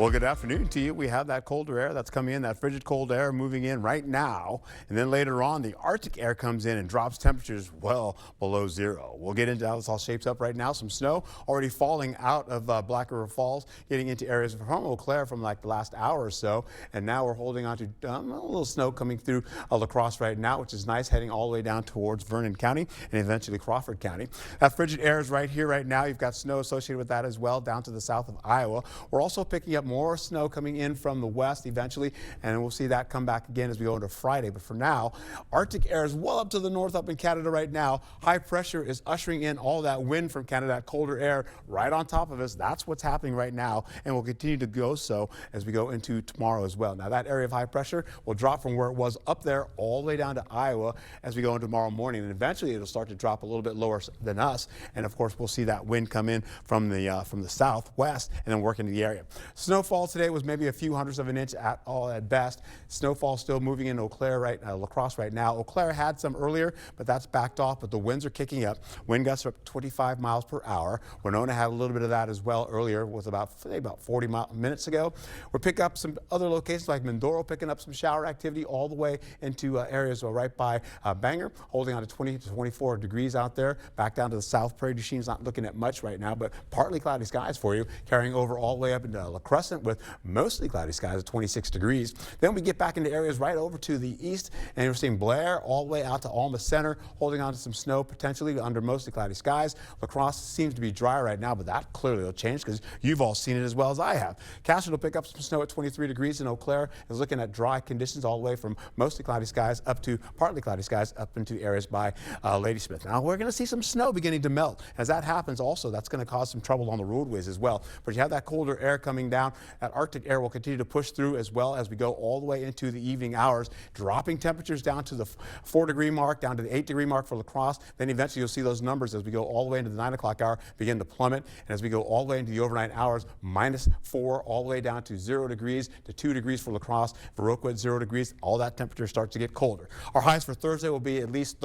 Well, good afternoon to you. We have that colder air that's coming in, that frigid cold air moving in right now. And then later on, the Arctic air comes in and drops temperatures well below zero. We'll get into how this all shapes up right now. Some snow already falling out of Black River Falls, getting into areas from Eau Claire from like the last hour or so. And now we're holding on to a little snow coming through La Crosse right now, which is nice, heading all the way down towards Vernon County and eventually Crawford County. That frigid air is right here right now. You've got snow associated with that as well down to the south of Iowa. We're also picking up more snow coming in from the west eventually, and we'll see that come back again as we go into Friday. But for now, Arctic air is well up to the north up in Canada right now. High pressure is ushering in all that wind from Canada, that colder air right on top of us. That's what's happening right now, and will continue to go so as we go into tomorrow as well. Now, that area of high pressure will drop from where it was up there all the way down to Iowa as we go into tomorrow morning, and eventually it'll start to drop a little bit lower than us. And of course, we'll see that wind come in from the southwest and then work into the area. Snowfall today was maybe a few hundredths of an inch at best. Snowfall still moving in Eau Claire La Crosse right now. Eau Claire had some earlier, but that's backed off. But the winds are kicking up. Wind gusts are up 25 miles per hour. Winona had a little bit of that as well earlier, was about 40 minutes ago. We'll pick up some other locations like Mindoro, picking up some shower activity all the way into areas right by Bangor, holding on to 20 to 24 degrees out there. Back down to the south, Prairie du Chine's not looking at much right now, but partly cloudy skies for you, carrying over all the way up into La Crescent with mostly cloudy skies at 26 degrees. Then we get back into areas right over to the east, and we're seeing Blair all the way out to Alma Center, holding on to some snow potentially under mostly cloudy skies. La Crosse seems to be dry right now, but that clearly will change because you've all seen it as well as I have. Castle will pick up some snow at 23 degrees, and Eau Claire is looking at dry conditions all the way from mostly cloudy skies up to partly cloudy skies up into areas by Ladysmith. Now we're going to see some snow beginning to melt. As that happens also, that's going to cause some trouble on the roadways as well. But you have that colder air coming down. That Arctic air will continue to push through as well as we go all the way into the evening hours, dropping temperatures down to the 4-degree mark, down to the 8-degree mark for La Crosse. Then eventually you'll see those numbers as we go all the way into the 9 o'clock hour begin to plummet. And as we go all the way into the overnight hours, -4 all the way down to 0 degrees to 2 degrees for La Crosse. Viroqua at 0 degrees. All that temperature starts to get colder. Our highs for Thursday will be at least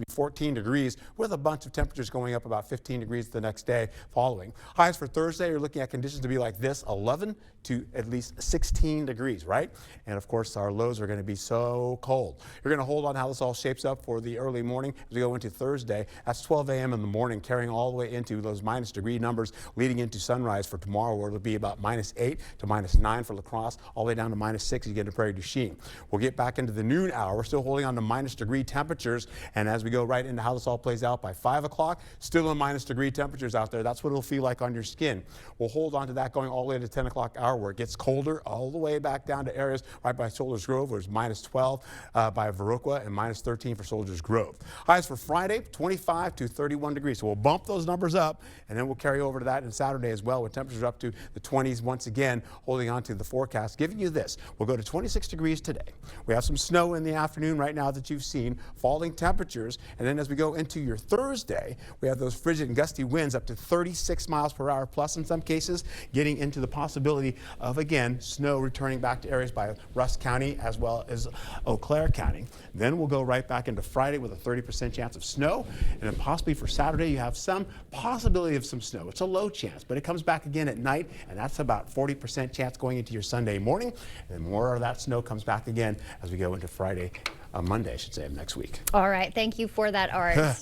14 degrees, with a bunch of temperatures going up about 15 degrees the next day following. Highs for Thursday, you're looking at conditions to be like this, 11 to at least 16 degrees, right? And of course, our lows are going to be so cold. You're going to hold on how this all shapes up for the early morning as we go into Thursday. That's 12 a.m. in the morning, carrying all the way into those minus degree numbers leading into sunrise for tomorrow, where it'll be about -8 to -9 for La Crosse, all the way down to -6 you get to Prairie du Chine. We'll get back into the noon hour. We're still holding on to -degree temperatures, and as we go right into how this all plays out by 5 o'clock, still in -degree temperatures out there. That's what it'll feel like on your skin. We'll hold on to that going all the way to 10 o'clock hour, where it gets colder all the way back down to areas right by Soldiers Grove, where it's -12 by Viroqua and -13 for Soldiers Grove. Highs for Friday, 25 to 31 degrees. So we'll bump those numbers up, and then we'll carry over to that on Saturday as well, with temperatures up to the 20s once again, holding on to the forecast, giving you this. We'll go to 26 degrees today. We have some snow in the afternoon right now that you've seen, falling temperatures, and then as we go into your Thursday, we have those frigid and gusty winds up to 36 miles per hour plus in some cases, getting into the possibility of, again, snow returning back to areas by Rusk County as well as Eau Claire County. Then we'll go right back into Friday with a 30% chance of snow, and then possibly for Saturday you have some possibility of some snow. It's a low chance, but it comes back again at night, and that's about 40% chance going into your Sunday morning, and then more of that snow comes back again as we go into Monday, I should say, of next week. All right. Thank you for that, Art.